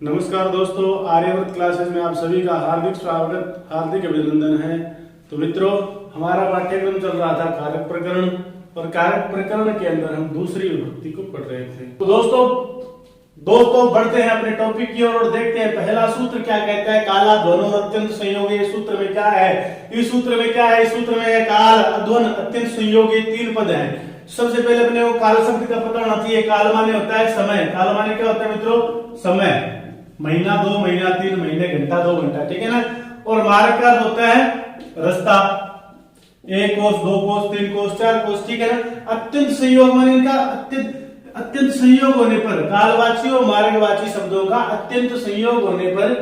नमस्कार दोस्तों, आर्यवर्त क्लासेस में आप सभी का हार्दिक स्वागत, हार्दिक अभिनंदन है। तो मित्रों, हमारा पाठ्यक्रम चल रहा था कारक प्रकरण, और कारक प्रकरण के अंदर हम दूसरी विभक्ति को पढ़ रहे थे। तो दोस्तों बढ़ते हैं अपने टॉपिक की ओर और देखते हैं पहला सूत्र क्या कहता है। काला ध्वनो अत्यंत संयोगी। इस सूत्र में क्या है? इस सूत्र में है काल अध्वन अत्यंत संयोगी। 3 पद हैं। सबसे पहले अपने को काल शब्द का पता होना चाहिए। काल माने होता है समय। काल माने क्या होता है मित्रों? समय। महीना, 2 महीना, 3 महीने, घंटा, 2 घंटा, ठीक है ना। और मार्ग का होता है रास्ता। 1 कोस, 2 कोस, 3 कोस, 4 कोस, ठीक है ना। अत्यंत संयोग माने इनका अत्यंत संयोग होने पर, कालवाची और मार्गवाची शब्दों का अत्यंत संयोग होने पर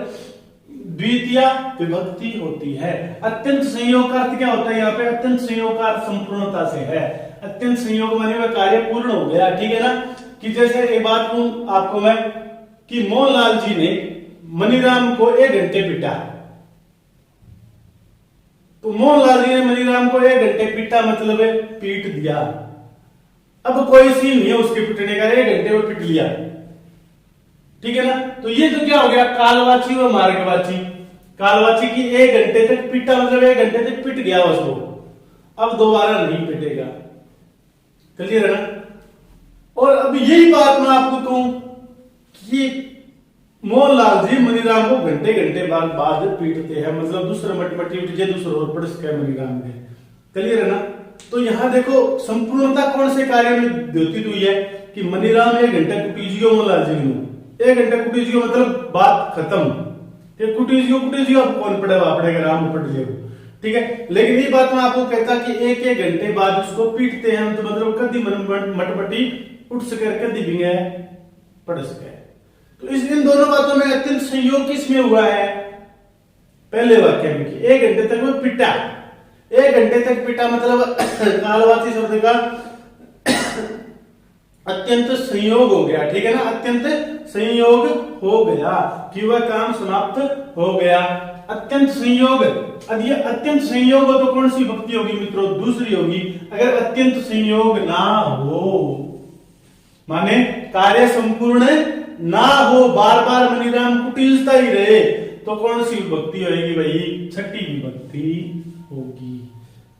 द्वितीय विभक्ति होती है। अत्यंत संयोग का अर्थ क्या होता है? यहाँ पे अत्यंत संयोग का अर्थ संपूर्णता से है। अत्यंत संयोग माने वह कार्य पूर्ण हो गया, ठीक है ना। कि जैसे एक बात कहूं आपको मैं कि मोहनलाल जी ने मनीराम को 1 घंटे पीटा। तो मोहनलाल जी ने मनीराम को 1 घंटे पीटा, मतलब पीट दिया। अब कोई सीन नहीं है उसके पीटने का, 1 घंटे में पीट लिया, ठीक है ना। तो ये तो क्या हो गया? कालवाची व मार्गवाची। कालवाची की 1 घंटे तक पीटा, मतलब 1 घंटे तक पीट गया उसको, अब दोबारा नहीं पीटेगा। क्लियर है ना। और अब यही बात मैं आपको कहूं कि मोहनलाल जी मनीराम को घंटे घंटे बाद पीटते हैं, मतलब दूसरा मटमटी उठ जाए, दूसरा और पड़ सके मनीराम के। क्लियर है ना। तो यहां देखो संपूर्णता कौन से कार्य में द्योतित हुई है कि मनीराम 1 घंटा कुटीजियो मोहनलाल जी ने 1 घंटा कुटीजियो, मतलब बात खत्म। कुटीजियो अब कौन पड़ेगा? पड़ेगा राम पड़ जाएगा, ठीक है। लेकिन ये बात मैं आपको कहता कि 1 घंटे बाद उसको पीटते हैं, तो मतलब कदी मटमटी उठ सके, कदी भी पड़ सके। तो इन दोनों बातों में अत्यंत संयोग किसमें हुआ है? पहले वाक्य में कि 1 घंटे तक वो पिटा। 1 घंटे तक पिटा मतलब कालवाची शब्द का अत्यंत संयोग हो गया, ठीक है ना। अत्यंत संयोग हो गया कि वह काम समाप्त हो गया। अत्यंत संयोग। अब ये अत्यंत संयोग हो तो कौन सी विभक्ति होगी मित्रों? दूसरी होगी। अगर अत्यंत संयोग ना हो माने कार्य संपूर्ण ना हो, बार बार मनीराम कुटिलता ही रहे, तो कौन सी विभक्ति होगी भाई? छठी विभक्ति होगी।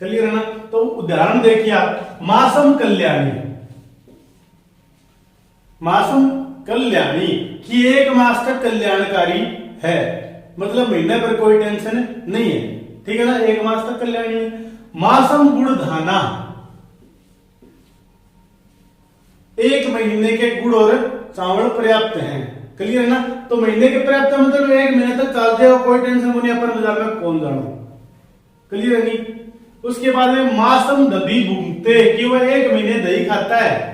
क्लियर है ना। तो उदाहरण देखिए आप, मासम कल्याणी। मासम कल्याणी कि 1 मास तक कल्याणकारी है, मतलब महीने पर कोई टेंशन नहीं है, ठीक है ना। 1 मास तक कल्याणी है। मासम गुड़धाना, 1 महीने के गुड़ और चावल पर्याप्त हैं। क्लियर है ना। तो महीने के पर्याप्त मतलब 1 महीने तक चल जाएगा, कोई टेंशन नहीं, अपन बाजार में कौन जानो। क्लियर है नहीं। उसके बाद में मासम दधी भूंगते कि वह 1 महीने दही खाता है।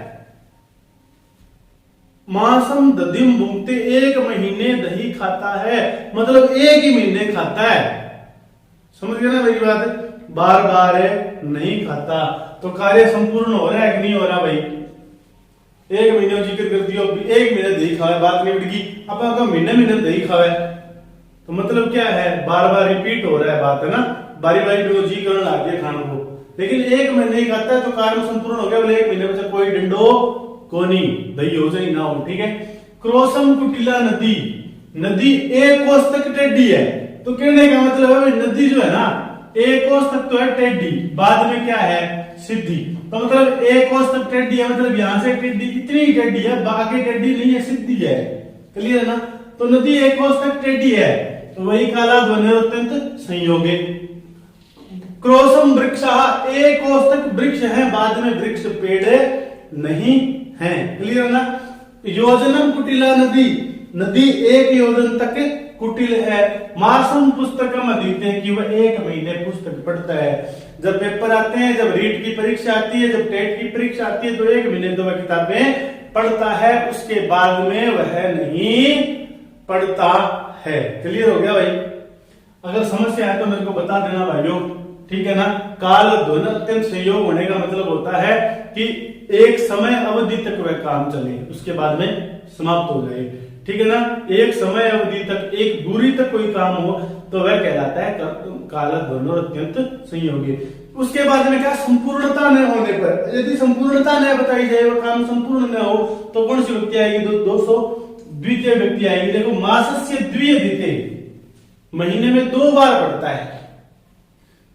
मासम दधिम भूंगते 1 महीने दही खाता है, मतलब 1 ही महीने खाता है। समझ गए ना मेरी बात? बार बार नहीं खाता। तो कार्य संपूर्ण हो रहा है कि नहीं हो रहा भाई? 1 महीने जिक्र कर दियो, 1 महीने दही खावे, बात नहीं उठगी। अब अगर महीने दही खावे तो मतलब क्या है? बार बार रिपीट हो रहा है बात, है ना। बारी बारी में जी करने लग गया खाने को, लेकिन 1 महीने ही खाता है तो कार्य संपूर्ण हो गया। बोले 1 महीने में कोई डंडो कोनी दही हो जाए ना हो, ठीक है। क्रोसम कुटिला नदी, नदी 1 कोस तक टेढ़ी है। तो कहने का मतलब है नदी जो है ना 1 कोस तक तो है टेढ़ी, बाद में क्या है? सीधी। तो मतलब 1 कोस तक टेढ़ी है, मतलब यहां से टेढ़ी, इतनी ही टेढ़ी है, बाकी टेढ़ी नहीं है, सीधी है। क्लियर है ना। तो नदी 1 कोस तक टेढ़ी है, तो वही काला ध्वनि अत्यंत संयोगे। क्रोसम वृक्ष 1 कोस तक वृक्ष है, बाद में वृक्ष पेड़ नहीं है। क्लियर है ना। योजनम कुटिला नदी, नदी 1 योजन तक कुटिल है। मासम पुस्तकम अधीते कि वह 1 महीने पुस्तक पढ़ता है। जब पेपर आते हैं, जब रीट की परीक्षा आती है, जब टेट की परीक्षा आती है, तो 1 महीने तो वह किताबें पढ़ता है, उसके बाद में वह नहीं पढ़ता है। क्लियर हो गया भाई? अगर समस्या है तो मेरे को बता देना भाइयों, ठीक है ना। काल ध्वनि अत्यंत संयोग होने का मतलब होता है कि एक समय अवधि तक वह काम चले, उसके बाद में समाप्त हो जाए, ठीक है ना। एक समय अवधि तक, एक दूरी तक कोई काम हो तो वह कहलाता है काल ध्वनि अत्यंत संयोगी। उसके बाद में क्या? संपूर्णता न होने पर, यदि संपूर्णता न बताई जाए, वह काम संपूर्ण न हो, तो कौन सी विभक्ति आएगी? द्वितीय व्यक्ति आएगी। देखो मासस्य द्वियदिते, महीने में 2 बार पड़ता है,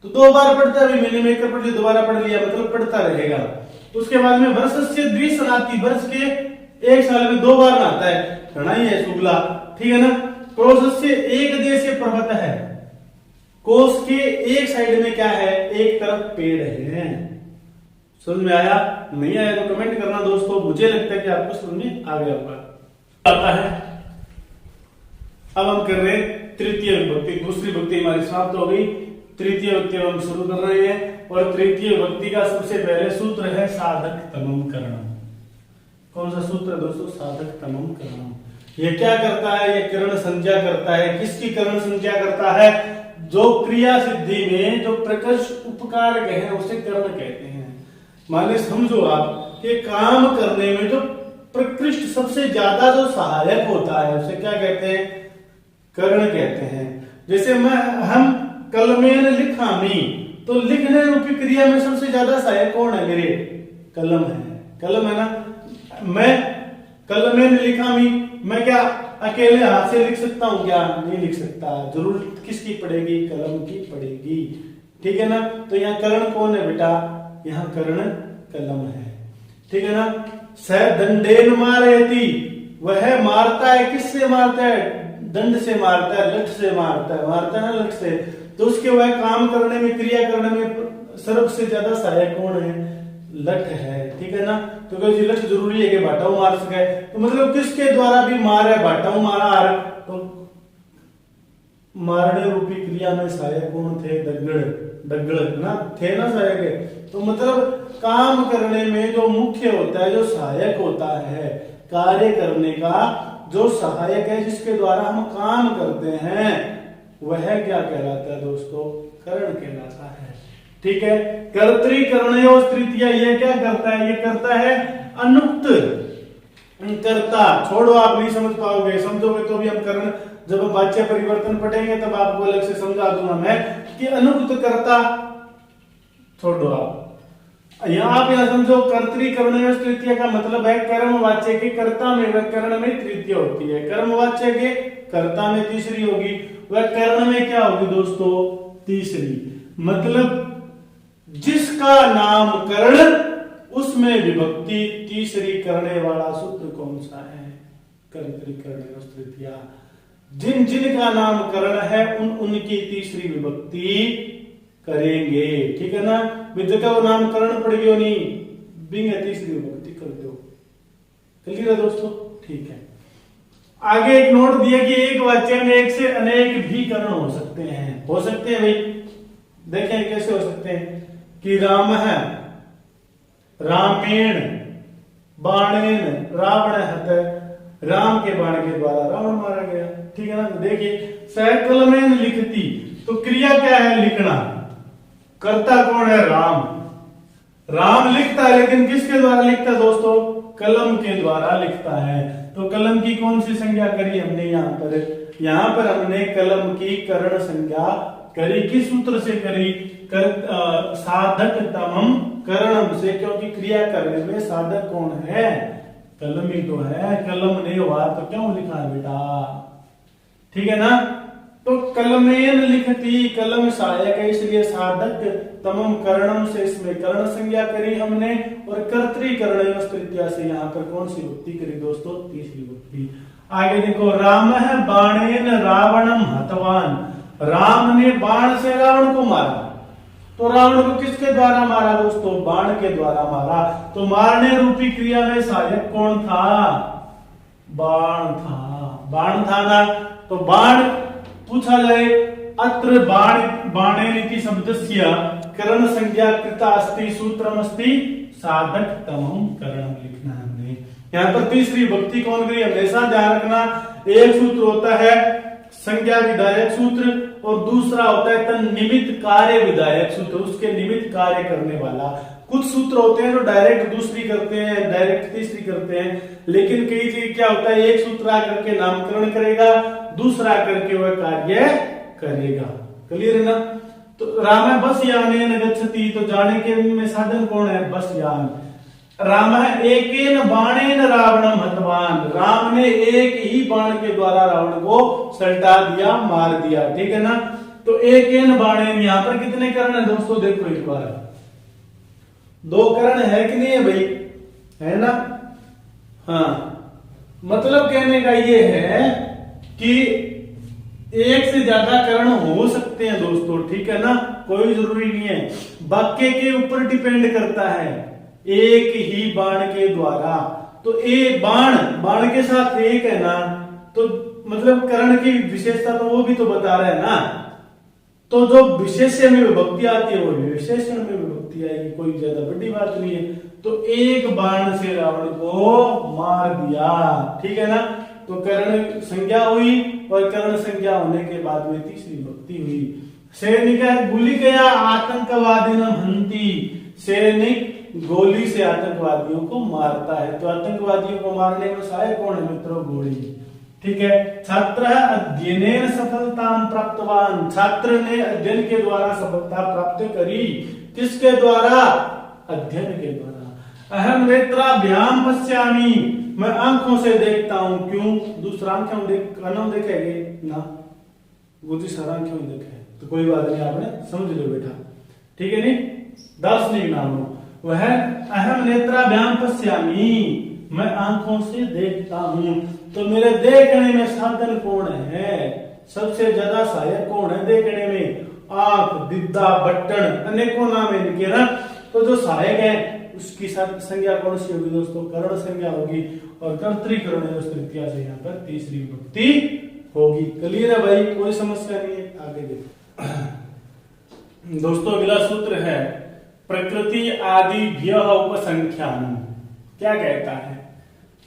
तो 2 बार पड़ता है, अभी महीने में 1 बार पढ़ लिया, दोबारा पढ़ लिया, मतलब पढ़ता रहेगा। उसके बाद में वर्षस्य द्विसनाति, वर्ष के 1 साल में 2 बार नहाता है, प्रणाई है शुक्ला, ठीक है ना। कोशस्य एक देशीय पर्वत है, कोश के एक साइड में क्या है, एक तरफ पेड़ है। समझ में आया? नहीं आया तो कमेंट करना दोस्तों, मुझे लगता है कि आपको समझ में आ गया होगा। आता है अब हम कर रहे हैं तृतीय विभक्ति, दूसरी विभक्ति हमारी समाप्त हो गई, तृतीय विभक्ति हम शुरू कर रहे हैं। और तृतीय विभक्ति का सबसे पहले सूत्र है साधक तमम करणम। कौन सा सूत्र है दोस्तों? साधक तमम करणम। ये क्या करता है? ये करण संज्ञा करता है। किसकी करण संज्ञा करता है? जो क्रिया सिद्धि में जो प्रकर्ष उपकारक है उसे करण कहते हैं। माने समझो आप कि काम करने में जो प्रकृष्ट सबसे ज्यादा जो सहायक होता है उसे क्या कहते हैं? करण कहते हैं। जैसे हम कलमेन लिखामी, तो लिखने रूपी क्रिया में सबसे ज्यादा सहायक कौन है? मेरे कलम है, कलम है ना। मैं कलमेन लिखामी, मैं क्या अकेले हाथ से लिख सकता हूं क्या? नहीं लिख सकता, जरूरत किसकी पड़ेगी? कलम की पड़ेगी, ठीक है ना। तो यहाँ करण कौन है बेटा? यहाँ करण कलम है, ठीक है ना। स दंडेन मारयति, वह मारता है, किससे मारता है? दंड से मारता है, लठ से मारता है, मारता है ना लठ से। तो उसके वह काम करने में, क्रिया करने में सबसे ज्यादा सहायक कौन है? लठ है, ठीक है ना। तो कोई लठ जरूरी है कि बाटाऊ मार सके, तो मतलब किसके द्वारा भी मार है? बाटाऊ मारा। तो मारने रूपी क्रिया में सहायक कौन थे? दगड़ ना थे ना सहायक। तो मतलब काम करने में जो मुख्य होता है, जो सहायक होता है, कार्य करने का जो सहायक है, जिसके द्वारा हम काम करते हैं, वह क्या कहलाता है दोस्तों? करण कहलाता है, ठीक है। कर्तृकरणयो तृतीया, ये क्या करता है? ये करता है अनुक्त कर्ता। छोड़ो, आप नहीं समझ पाओगे, समझोगे तो भी हम करण, जब हम वाच्य परिवर्तन पढ़ेंगे तब आपको अलग से समझा दूंगा मैं कि अनुक्त कर्ता। छोड़ो आप आप यहाँ समझो, कर्तृकरणयो तृतीया का मतलब है कर्मवाच्य के कर्ता में वह करण में तृतीय होती है, कर्मवाच्य के कर्ता में तीसरी होगी, वह करण में क्या होगी दोस्तों? तीसरी। मतलब जिसका नाम करण, उसमें विभक्ति तीसरी करने वाला सूत्र कौन सा है? कर्तृकरणयो तृतीया। जिन जिनका नाम करण है उनकी तीसरी विभक्ति करेंगे, ठीक है ना। जगह वो नामकरण पड़ गयो नहीं, बिंग तीसरी विभक्ति कर दो। क्लियर है दोस्तों? ठीक है। आगे एक नोट दिया कि एक वाक्य में एक से अनेक भी करण हो सकते हैं। हो सकते हैं भाई, देखें कैसे हो सकते हैं कि राम है, रामेण, बाणेन रावण हत, राम के बाण के द्वारा रावण मारा गया, ठीक है ना। देखिए सकलमेन लिखती, तो क्रिया क्या है? लिखना। कर्ता कौन है? राम। राम लिखता है, लेकिन किसके द्वारा लिखता है दोस्तों? कलम के द्वारा लिखता है। तो कलम की कौन सी संज्ञा करी हमने? यहाँ पर हमने कलम की करण संज्ञा करी। किस सूत्र से करी? साधक तमम करणम से, क्योंकि क्रिया करने में साधक कौन है? कलम ही तो है। कलम नहीं हुआ तो क्यों लिखा है बेटा? ठीक है ना। तो कलमेन लिखती, कलम सहायक है, इसलिए साधक तमम करणम से इसमें करण संज्ञा करी हमने। और कर्तृकरणयो तृतीया से यहाँ पर कौन सी विभक्ति करी दोस्तों? तीसरी विभक्ति। आगे देखो, राम है बाणेन रावणम हतवान, राम ने बाण से रावण को मारा। तो रावण को किसके द्वारा मारा दोस्तों? बाण के द्वारा मारा। तो मारने रूपी क्रिया में सहायक कौन था? बाण था, बाण था ना। तो बाण पूछा जाए, अत्र बाण बाणेनिति शब्दस्य करण संज्ञा कृता अस्ति सूत्रमस्ति साधक तमम करणम लिखना हमने। यहाँ पर तीसरी विभक्ति कौन करी? हमेशा ध्यान रखना, एक सूत्र होता है संज्ञा विधायक सूत्र और दूसरा होता है तन निमित्त कार्य विधायक सूत्र, उसके निमित्त कार्य करने वाला। कुछ सूत्र होते हैं जो डायरेक्ट दूसरी करते हैं, डायरेक्ट तीसरी करते हैं, लेकिन कई चीज क्या होता है, एक सूत्र आकर के नामकरण करेगा, दूसरा करके वह कार्य करेगा। क्लियर है ना। तो राम बस यान गच्छति, तो जाने के में साधन कौन है? बस यान। राम एकेन बाणेन रावणम हतवान, राम ने एक ही बाण के द्वारा रावण को सल्टा दिया, मार दिया। ठीक है ना। तो एकेन बाणेन, यहां पर कितने कर्ण है दोस्तों, देखो एक बार, दो कर्ण है कि नहीं है भाई, है ना। हाँ, मतलब कहने का ये है कि एक से ज्यादा कर्ण हो सकते हैं दोस्तों। ठीक है ना, कोई जरूरी नहीं है, वाक्य के ऊपर डिपेंड करता है, एक ही बाण के द्वारा। तो एक बाण के साथ एक है ना, तो मतलब कर्ण की विशेषता तो वो भी तो बता रहा है ना। तो जो विशेष्य में विभक्ति आती है वो विशेषण में विभक्ति आएगी, कोई ज्यादा बड़ी बात नहीं है। तो एक बाण से रावण को मार दिया। ठीक है ना। तो कर्ण संज्ञा हुई, और कर्ण संज्ञा होने के बाद में तीसरी विभक्ति हुई। सैनिक गुली गया आतंकवादी न हंती, सैनिक गोली से आतंकवादियों को मारता है। तो आतंकवादियों को मारने में सहायक कौन है मित्रों, गोली। ठीक है। छात्र अध्ययन सफलता प्राप्तवान, छात्र ने अध्ययन के द्वारा सफलता प्राप्त करी। किसके द्वारा, अध्ययन के द्वारा। अहम नेत्राभ्याम पश्यामि, मैं आंखों से देखता हूं। क्यों, दूसरा आंखों देखेंगे ना, वो दूसरा आंखों देखे, तो कोई बात नहीं, आपने समझ लो बेटा। ठीक है नहीं, दार्शनिक नाम हो वह अहम नेत्राभ्याम पश्यामि, मैं आंखों से देखता हूं। तो मेरे देखने में साधन कौन है, सबसे ज्यादा सहायक कौन है देखने में, आंख, दिद्दा, बट्टन, अनेकों नाम है इनके ना। तो जो सहायक है उसकी संज्ञा कौन सी होगी दोस्तों, कर्ण संज्ञा होगी, और कर्तृकर्ण है उस तृतीया से यहाँ पर तीसरी विभक्ति होगी। क्लियर है भाई, कोई समस्या नहीं है। आगे देखो दोस्तों, अगला सूत्र है प्रकृति आदि भ्य उपसंख्यान। क्या कहता है,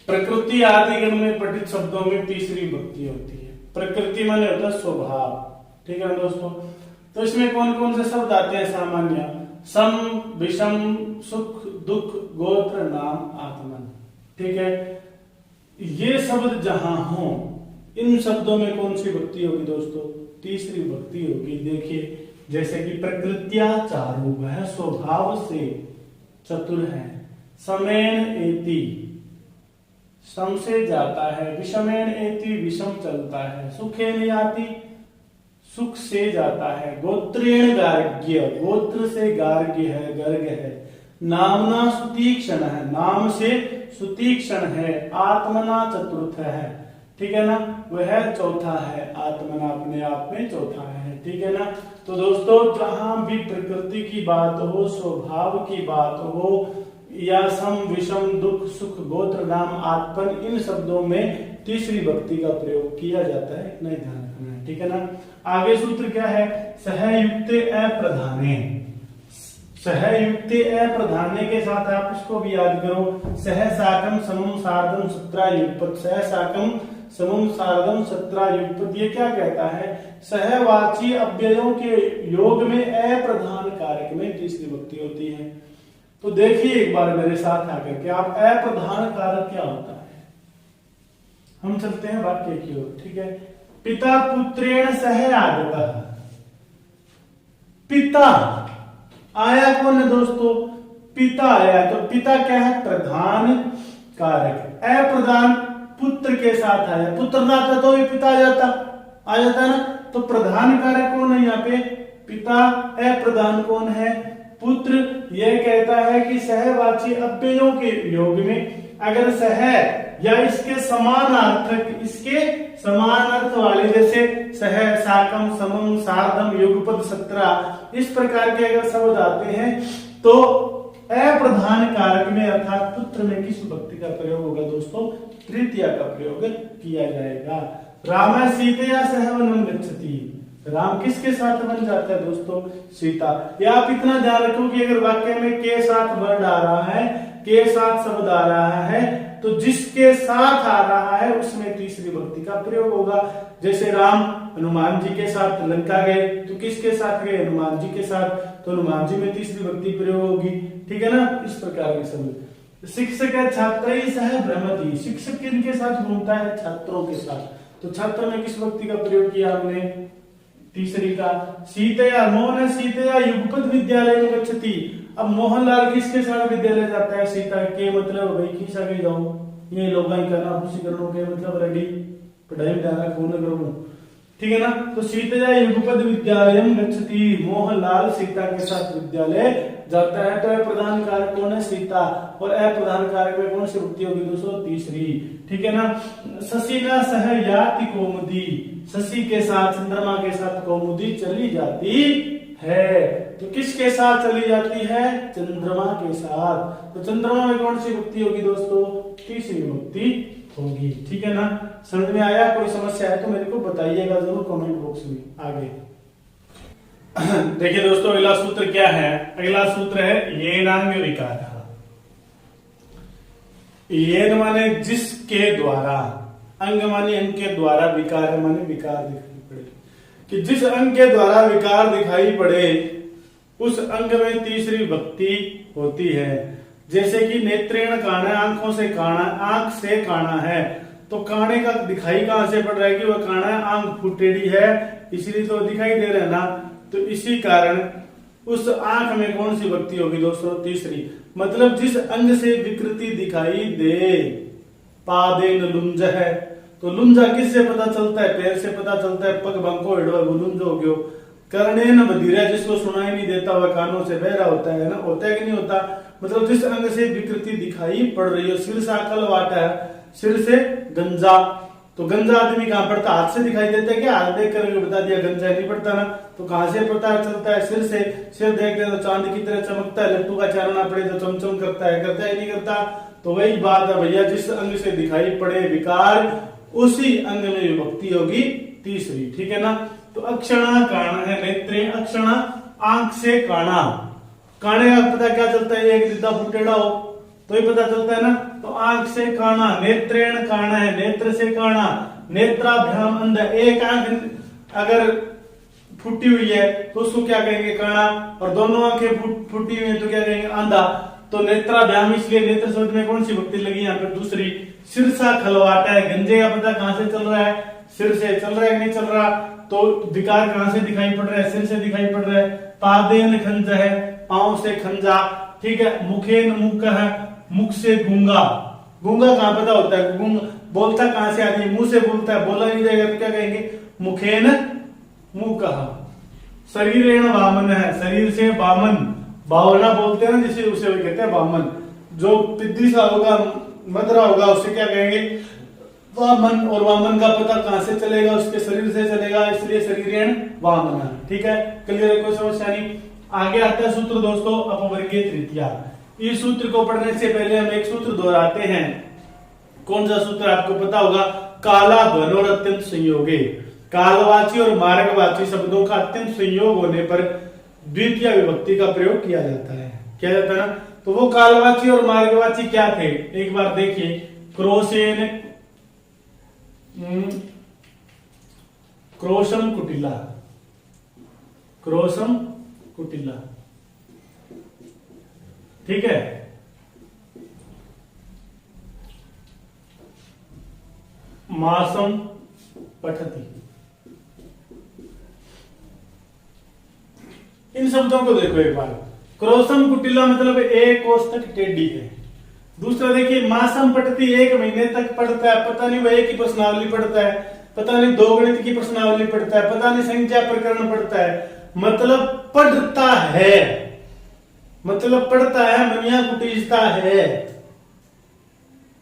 प्रकृति आदि गण में पठित शब्दों में तीसरी विभक्ति होती है। प्रकृति माने होता है स्वभाव। ठीक है दोस्तों। तो इसमें कौन कौन से शब्द आते हैं सामान्य, सम, विषम, सुख, दुख, गोत्र, नाम, आत्मन। ठीक है। ये शब्द जहां हो, इन शब्दों में कौन सी विभक्ति होगी दोस्तों, तीसरी विभक्ति होगी। देखिए जैसे कि प्रकृत्या चारु, वह स्वभाव से चतुर है। समेन एति, सम से जाता है। विषमेन एति, विषम चलता है। सुखेन याति, सुख से जाता है। गोत्रेण गार्ग्य, गोत्र से गार्ग्य है, गर्ग है। नामना सुतीक्षण है, नाम से सुतीक्षण है। आत्मना चतुर्थ है। ठीक है ना, वह चौथा है। आत्मना अपने आप में चौथा है। ठीक है ना। तो दोस्तों जहां भी प्रकृति की बात हो, स्वभाव की बात हो, या सम, विषम, दुख, सुख, गोत्र, नाम, आत्मन, इन शब्दों में तीसरी विभक्ति का प्रयोग किया जाता है, इतना ही ध्यान रखना है। ठीक है ना। आगे सूत्र क्या है, सहयुक्ते अप्रधाने। सहयुक्ते अप्रधाने के साथ आप इसको भी याद करो, सह साकम समम सार्धम सत्रा युगपत। सह साकम समम सार्धम सत्रा युगपत, ये क्या कहता है, सहवाची अव्ययों के योग में अप्रधान कारक में तीसरी विभक्ति होती है। तो देखिए एक बार मेरे साथ आकर के आप, अप्रधान कारक क्या होता है। हम चलते हैं वाक्य की ओर। ठीक है। पिता पुत्रेण सह आगतः, पिता आया कौन है दोस्तों, पिता आया। तो पिता क्या है, प्रधान कारक। अप्रधान पुत्र के साथ आया, पुत्र ना आता तो भी पिता आ जाता ना। तो प्रधान कारक कौन है यहाँ पे, पिता। अप्रधान कौन है, पुत्र। यह कहता है कि सहवाची अव्ययों के योग में अगर सह या इसके समानार्थक, इसके समान अर्थ वाले, जैसे सह, साकम, समम, सार्धम, युगपद, सत्रा, इस प्रकार के अगर शब्द आते हैं तो अप्रधान कारक में अर्थात पुत्र में किस विभक्ति का प्रयोग होगा दोस्तों, तृतीया का प्रयोग किया जाएगा। राम सीतया सह वनम गच्छति, राम किसके साथ बन जाता है दोस्तों, सीता। या आप इतना ध्यान रखो कि अगर वाक्य में के साथ वर्ड आ रहा है, के साथ शब्द आ रहा है, तो जिसके साथ आ रहा है उसमें तीसरी विभक्ति का प्रयोग होगा। जैसे राम हनुमान जी के साथ लंका गए, तो किसके साथ गए, हनुमान जी के साथ, तो हनुमान जी में तीसरी विभक्ति प्रयोग होगी। ठीक है ना। इस प्रकार के शब्द। शिक्षक है छात्र सह भ्रमति, शिक्षक किनके साथ घूमता है, छात्रों के साथ। तो छात्र में किस विभक्ति का प्रयोग किया हमने, तीसरी का। सीतया, मोहन सीतया युगपत विद्यालय में गच्छति, अब मोहनलाल किसके साथ विद्यालय जाता है? सीता के, मतलब भाई की आगे जाओ, ये लोग करना खुशी करो के मतलब रेडी पढ़ाई में ध्यान रखो न करो, ठीक है ना। तो सीता युगपद विद्यालयम गच्छति, मोहनलाल सीता के साथ विद्यालय जाता है। तो प्रधान कारक कौन है? सीता। और अप्रधान कारक में कौन सी विभक्ति होगी दोस्तों? तीसरी, ठीक है ना। शशिना सह याति कौमुदी, शशि के साथ, चंद्रमा के साथ कौमुदी चली जाती है। तो किसके साथ चली जाती है? चंद्रमा के साथ। तो चंद्रमा में कौन सी विभक्ति होगी दोस्तों? तीसरी विभक्ति होगी, ठीक है ना। समझ में आया? कोई समस्या है तो मेरे को बताइएगा जरूर कमेंट बॉक्स में। आगे देखिए दोस्तों, अगला सूत्र क्या है? अगला सूत्र है येनांग विकार। येन माने जिसके द्वारा, अंग माने अंग के द्वारा, विकार माने विकार दिखाई पड़े, कि जिस अंग के द्वारा विकार दिखाई पड़े उस अंग में तीसरी विभक्ति होती है। जैसे कि नेत्रेण काना, आंखों से काना, आंख से काना है, तो काने का दिखाई कहां से पड़ रहा है कि वह काना है, आंख फुटेड़ी है, इसलिए तो दिखाई दे रहा है ना। तो इसी कारण उस आंख में कौन सी विभक्ति होगी दोस्तों? तीसरी। मतलब जिस अंग से विकृति दिखाई दे, पादेन लुंज है, तो लुंजा किससे पता चलता है? पैर से पता चलता है, पग बंको हिड़वा लुंज हो गयो। कर्णेन बधिरा, जिसको सुनाई नहीं देता वह कानों से बहरा होता है ना, होता है कि नहीं होता? मतलब जिस अंग से विकृति दिखाई पड़ रही है। सिर से कल वाटा है, सिर से गंजा, तो गंजा आदमी कहां पड़ता? हाथ से दिखाई देता है क्या? हाथ देख कर बता दिया गंजा नहीं पड़ता ना, तो कहां से पता चलता है? सिर से। सिर देखते तो चांद की तरह चमकता है, लट्टू का चारना पड़े तो चमचम करता है, करता है नहीं करता? तो वही बात है भैया, जिस अंग से दिखाई पड़े विकार उसी अंग में विभक्ति होगी तीसरी, ठीक है ना। तो अक्षणा काण है, नेत्रे अक्षणा, आंख से काना। काने का पता क्या चलता है? एक दिद्दा फुटेड़ा हो तो ही पता चलता है ना। तो आंख से काना, नेत्रेण काना है, नेत्र से काना, नेत्राभ्याम अंध, एक आंख अगर फुटी हुई है तो उसको क्या कहेंगे? काना। और दोनों आंखें फुटी हुई है तो क्या कहेंगे? अंधा। तो नेत्राभ्याम, इसलिए नेत्र शब्द में कौन सी विभक्ति लगी यहाँ पर? दूसरी। सिर सा खलवाटा है, गंजे का पता कहां से चल रहा है? सिर से चल रहा है कि नहीं चल रहा? तो विकार कहां से दिखाई पड़ रहा है? सिर से दिखाई पड़ रहा है। पादेन खंज है, पांव से खंजा, ठीक है। मुखेन मुख है, मुख से गूंगा। गूंगा कहां पता होता है? गूंगा बोलता कहां से आदमी? मुंह से बोलता है, बोला नहीं जाएगा तो क्या कहेंगे? मुखेन मुंह कहा। शरीरेण वामन है, शरीर से वामन, भावना बोलते हैं ना जिसे, उसे भी कहते हैं वामन। जो पिद्दी सा होगा, मदरा होगा, उसे क्या कहेंगे? वामन। और वामन का पता कहां से चलेगा? उसके शरीर से चलेगा, इसलिए शरीरेण वामन, ठीक है। क्लियर है? कोई समस्या नहीं। आगे आता है सूत्र दोस्तों अपवर्गीय तृतीया। इस सूत्र को पढ़ने से पहले हम एक सूत्र दोहराते हैं। कौन सा सूत्र आपको पता होगा? काला ध्वन और अत्यंत संयोगे। कालवाची और मार्गवाची शब्दों का अत्यंत संयोग होने पर द्वितीय विभक्ति का प्रयोग किया जाता है। क्या जाता है ना? तो वो कालवाची और मार्गवाची क्या थे? एक बार देखिए। क्रोशेन, क्रोशम कुटिला, क्रोशम कुटिला, ठीक है। मासम पठती, इन शब्दों को देखो एक बार। क्रोशम कुटिला मतलब एक कोष तक टेढ़ी है। दूसरा देखिए, मासम पठती, एक महीने तक पढ़ता है, पता नहीं वह एक ही प्रश्नावली पढ़ता है, पता नहीं दो गणित की प्रश्नावली पढ़ता है, पता नहीं संख्या प्रकरण पढ़ता है, मतलब पढ़ता है, मतलब पढ़ता है, मनिया कुटीजता है,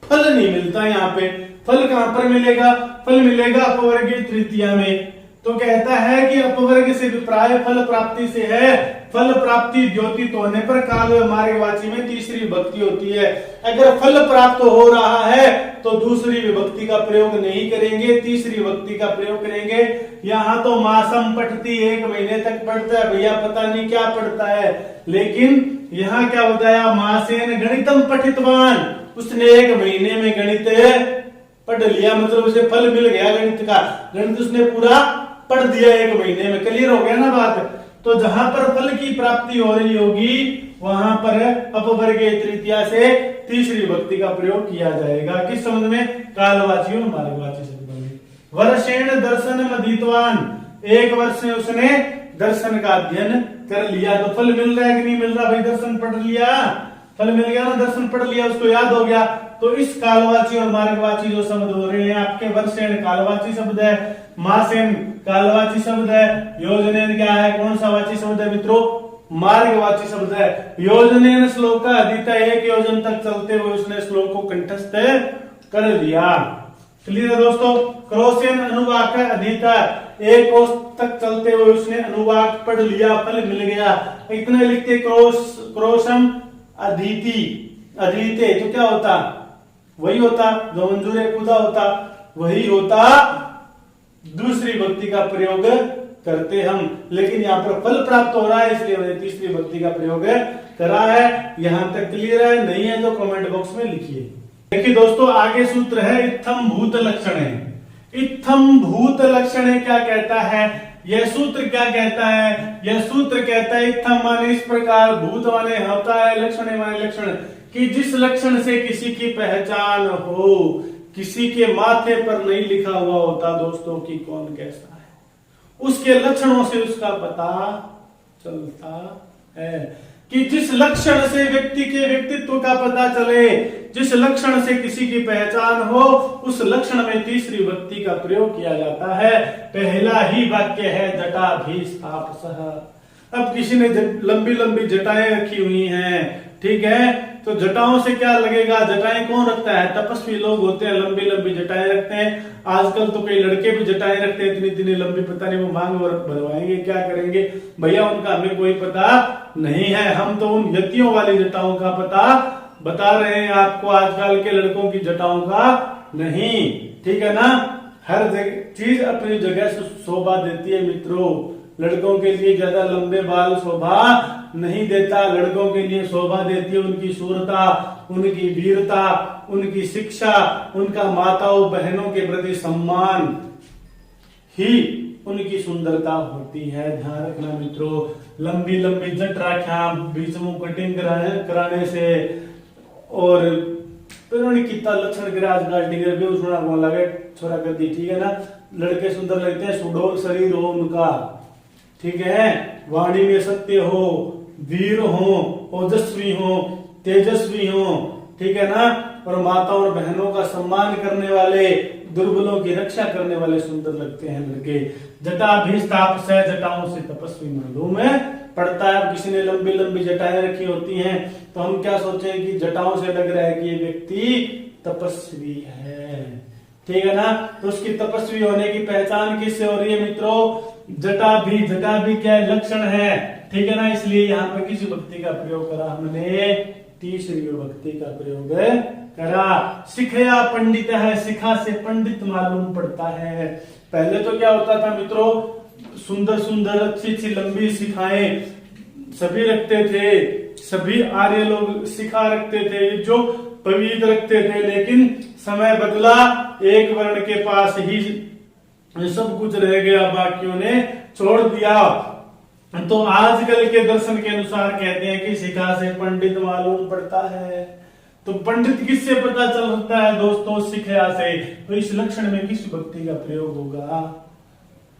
फल नहीं मिलता। यहाँ पे फल कहां पर मिलेगा? फल मिलेगा अपवर्गीय तृतीया में। तो कहता है कि अपवर्ग से विप्राय फल प्राप्ति से है। फल प्राप्ति द्योतित होने पर काल व मार्गवाची में तीसरी विभक्ति होती है। अगर फल प्राप्त हो रहा है तो दूसरी विभक्ति का प्रयोग नहीं करेंगे, तीसरी विभक्ति का प्रयोग करेंगे। यहाँ तो मासम पठती, एक महीने तक पढ़ता है, भैया पता नहीं क्या पढ़ता है। लेकिन यहाँ क्या बताया? मासेन गणितम पठितवान, उसने एक महीने में गणित पढ़ लिया, मतलब उसे फल मिल गया गणित का। गणित उसने पूरा पढ़ दिया एक महीने में। क्लियर हो गया ना बात? तो जहां पर फल की प्राप्ति हो रही होगी वहां पर अपवर्गीय तृतीया से तीसरी विभक्ति का प्रयोग किया जाएगा। किस संबंध में? कालवाची और मार्गवाची संबंध में। वर्षेण दर्शन मधीतवान, एक वर्ष में उसने दर्शन का अध्ययन कर लिया। तो फल मिल रहा है कि नहीं मिल रहा भाई? दर्शन पढ़ लिया, फल मिल गया ना, दर्शन पढ़ लिया, उसको याद हो गया। तो इस कालवाची और मार्गवाची जो शब्द हो रहे हैं आपके, वर्षेण कालवाची शब्द है, मासेन कालवाची शब्द है, योजनेन क्या है, कौन सा वाची शब्द है मित्रों? मार्गवाची शब्द है। योजनेन श्लोक का अधीता, एक योजन तक चलते हुए उसने श्लोक को कंठस्थ कर लिया। क्लियर है दोस्तों? क्रोशेन अनुवाक का अधीता, एक कोश तक चलते हुए उसने अनुवाक पढ़ लिया, फल मिल गया। इतने लिखते क्रोशम अधीति, अधीते तो क्या होता? वही होता जो मंजूर खुदा होता, वही होता। दूसरी भक्ति का प्रयोग करते हम, लेकिन यहाँ पर फल प्राप्त हो रहा है इसलिए मैंने तीसरी भक्ति का प्रयोग करा है। यहां तक क्लियर है? नहीं है तो कमेंट बॉक्स में लिखिए। देखिए दोस्तों, आगे सूत्र है इत्थम भूत लक्षण है। इत्थम भूत लक्षण है क्या कहता है? यह सूत्र क्या कहता है? यह सूत्र कहता है इत्थम माने इस प्रकार, भूत माने होता है, लक्षण माने लक्षण, कि जिस लक्षण से किसी की पहचान हो, किसी के माथे पर नहीं लिखा हुआ होता दोस्तों कि कौन कैसा है, उसके लक्षणों से उसका पता चलता है। कि जिस लक्षण से व्यक्ति के व्यक्तित्व का पता चले, जिस लक्षण से किसी की पहचान हो, उस लक्षण में तीसरी विभक्ति का प्रयोग किया जाता है। पहला ही वाक्य है जटाभिस्तापसः। अब किसी ने लंबी लंबी जटाएं रखी हुई हैं, ठीक है, तो जटाओं से क्या लगेगा? जटाएं कौन रखता है? तपस्वी लोग होते हैं, लंबी लंबी जटाएं रखते हैं। आजकल तो कई लड़के भी जटाएं रखते हैं इतनी इतनी लंबी, पता नहीं वो मांग भरवाएंगे क्या करेंगे भैया, उनका हमें कोई पता नहीं है। हम तो उन यतियों वाली जटाओं का पता बता रहे हैं आपको, आजकल के लड़कों की जटाओं का नहीं, ठीक है ना। हर चीज अपनी जगह से शोभा देती है मित्रों। लड़कों के लिए ज्यादा लंबे बाल शोभा नहीं देता, लड़कों के लिए शोभा देती है उनकी शूरता, उनकी वीरता, उनकी शिक्षा, उनका माताओं बहनों के प्रति सम्मान ही उनकी सुंदरता होती है। ध्यान रखना मित्रों, लंबी लंबी जट राख्या, बीच में कटिंग कराने से और कितना लक्षण करे आजकल, लगे छोरा कर दी, ठीक है ना। लड़के सुंदर लगते हैं, सुडोल शरीर हो उनका, ठीक है, वाणी में सत्य हो, वीर हो, ओजस्वी हो, तेजस्वी हो, ठीक है ना, और माताओं और बहनों का सम्मान करने वाले, दुर्बलों की रक्षा करने वाले सुंदर लगते हैं लड़के। जटाभिस्तापसः, जटाओं से तपस्वी मालूम है पड़ता है। किसी ने लंबी लंबी जटाएं रखी होती हैं तो हम क्या सोचें कि जटाओं से लग रहा है कि ये व्यक्ति तपस्वी है, ठीक है ना। तो उसकी तपस्वी होने की पहचान किससे हो रही है मित्रों? जटा भी क्या लक्षण है, ठीक है ना। इसलिए यहाँ पर किसी भक्ति का प्रयोग करा हमने? तीसरी विभक्ति का प्रयोग करा। सिखया पंडित है, सिखा से पंडित मालूम पड़ता है। पहले तो क्या होता था मित्रों, सुंदर सुंदर अच्छी अच्छी लंबी शिखाएं सभी रखते थे, सभी आर्य लोग शिखा रखते थे जो पवित्र रखते थे, लेकिन समय बदला, एक वर्ण के पास ही सब कुछ रह गया, बाकियों ने छोड़ दिया। तो आजकल के दर्शन के अनुसार कहते हैं कि शिखा से पंडित मालूम पड़ता है। तो पंडित किससे पता चलता है दोस्तों? शिखा से। तो इस लक्षण में किस भक्ति का प्रयोग होगा?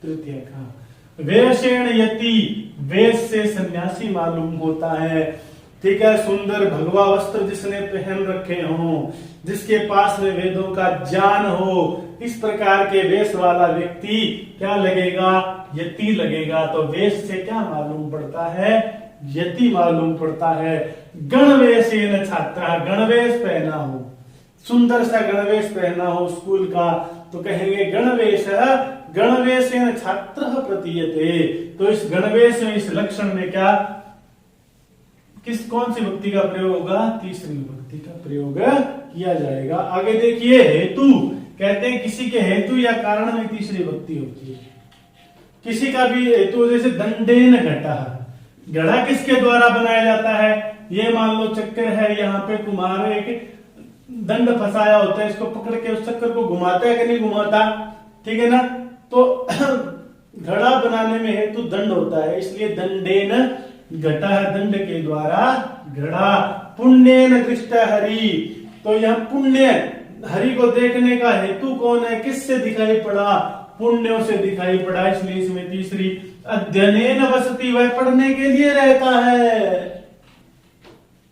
तृतीय का। वेशेण यति, वेश से सन्यासी मालूम होता है, ठीक है। सुंदर भगवा वस्त्र जिसने पहन रखे हो, जिसके पास में वेदों का ज्ञान हो, इस प्रकार के वेश वाला व्यक्ति क्या लगेगा? यति लगेगा। तो वेश से क्या मालूम पड़ता है? यति मालूम पड़ता है। गणवेशेन छात्र, गणवेश पहना हो, सुंदर सा गणवेश पहना हो स्कूल का, तो कहेंगे गणवेश, गणवेशेन छात्र प्रतीयते। तो इस गणवेश में, इस लक्षण में क्या, कौन सी भक्ति का प्रयोग होगा? तीसरी भक्ति का प्रयोग किया जाएगा। आगे देखिए, हेतु कहते हैं किसी के हेतु या कारण में तीसरी भक्ति होती है। किसी का भी हेतु, जैसे दंडेन घटा, घड़ा किसके द्वारा बनाया जाता है? ये मान लो चक्कर है, यहाँ पे कुम्हार एक दंड फंसाया होता है, इसको पकड़ के उस चक्कर को घुमाता है कि नहीं घुमाता, ठीक है ना। तो घड़ा बनाने में हेतु दंड होता है, इसलिए दंडेन घटा, दंड के द्वारा घड़ा। पुण्येन दृष्ट हरि, तो यह पुण्य, हरि को देखने का हेतु कौन है? किससे दिखाई पड़ा? पुण्यों से दिखाई पड़ा, इसलिए इसमें तीसरी अध्ययनेन वसति, वह पढ़ने के लिए रहता है।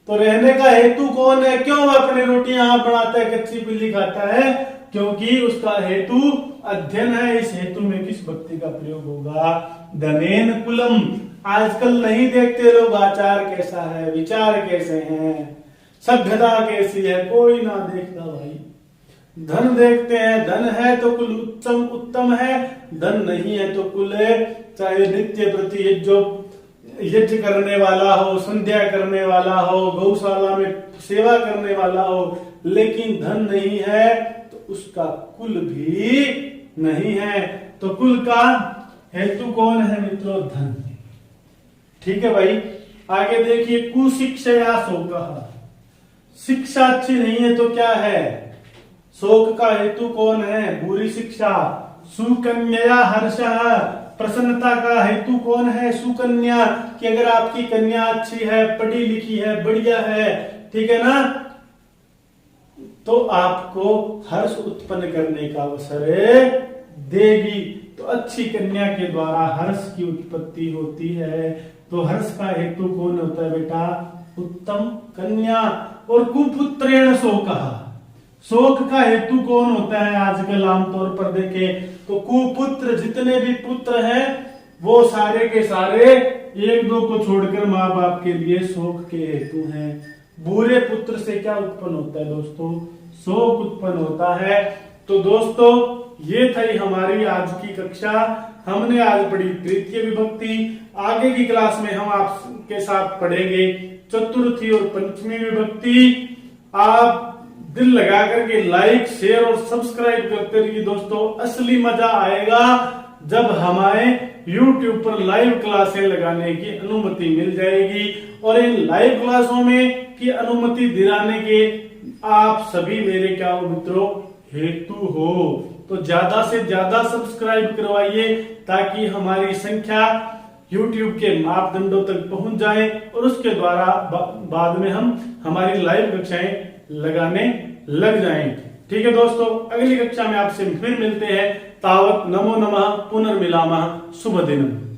तो रहने का हेतु कौन है? क्यों वह अपनी रोटियां आप बनाता है, कच्ची पिल्ली खाता है? क्योंकि उसका हेतु अध्ययन है। इस हेतु में किस भक्ति का प्रयोग होगा? धनेन कुलम। आजकल नहीं देखते लोग आचार कैसा है, विचार कैसे हैं, सभ्यता कैसी है, कोई ना देखता भाई। धन देखते हैं, धन है तो कुल उत्तम उत्तम है, धन नहीं है तो कुल है, चाहे नित्य प्रति जो यज्ञ करने वाला हो, संध्या करने वाला हो, गौशाला में सेवा करने वाला हो, लेकिन धन नहीं है तो उसका कुल भी नहीं है। तो कुल का हेतु कौन है मित्रों? धन। ठीक है भाई। आगे देखिए, कुशिक्षया शोक। शिक्षा अच्छी नहीं है तो क्या है? शोक का हेतु कौन है? बुरी शिक्षा। सुकन्या हर्षः। प्रसन्नता का हेतु कौन है? सुकन्या, कि अगर आपकी कन्या अच्छी है, पढ़ी लिखी है, बढ़िया है, ठीक है ना, तो आपको हर्ष उत्पन्न करने का अवसर देगी। तो अच्छी कन्या के द्वारा हर्ष की उत्पत्ति होती है। तो हर्ष का हेतु कौन होता है बेटा? उत्तम कन्या। और कुपुत्रेण शोकः। शोक का हेतु कौन होता है? आजकल आमतौर पर देखे तो कुपुत्र, जितने भी पुत्र हैं वो सारे के सारे एक दो को छोड़कर माँ बाप के लिए शोक के हेतु हैं। बुरे पुत्र से क्या उत्पन्न होता है दोस्तों? शोक उत्पन्न होता है। तो दोस्तों ये थी हमारी आज की कक्षा। हमने आज पढ़ी तृतीय विभक्ति। आगे की क्लास में हम आपके साथ पढ़ेंगे चतुर्थी और पंचमी विभक्ति। आप दिल लगा करके लाइक, शेयर और सब्सक्राइब करते रहिए दोस्तों। असली मजा आएगा जब हमें YouTube पर लाइव क्लासें लगाने की अनुमति मिल जाएगी। और इन लाइव क्लासों में की अनुमति दिलाने के आप सभी मेरे क्या हो मित्रों? हेतु हो। तो ज्यादा से ज्यादा सब्सक्राइब करवाइए ताकि हमारी संख्या YouTube के मापदंडों तक पहुंच जाए और उसके द्वारा बाद में हम हमारी लाइव कक्षाएं लगाने लग जाएं। ठीक है दोस्तों, अगली कक्षा में आपसे फिर मिलते हैं। तावत नमो नमः, पुनर्मिलामः, शुभ दिनम्।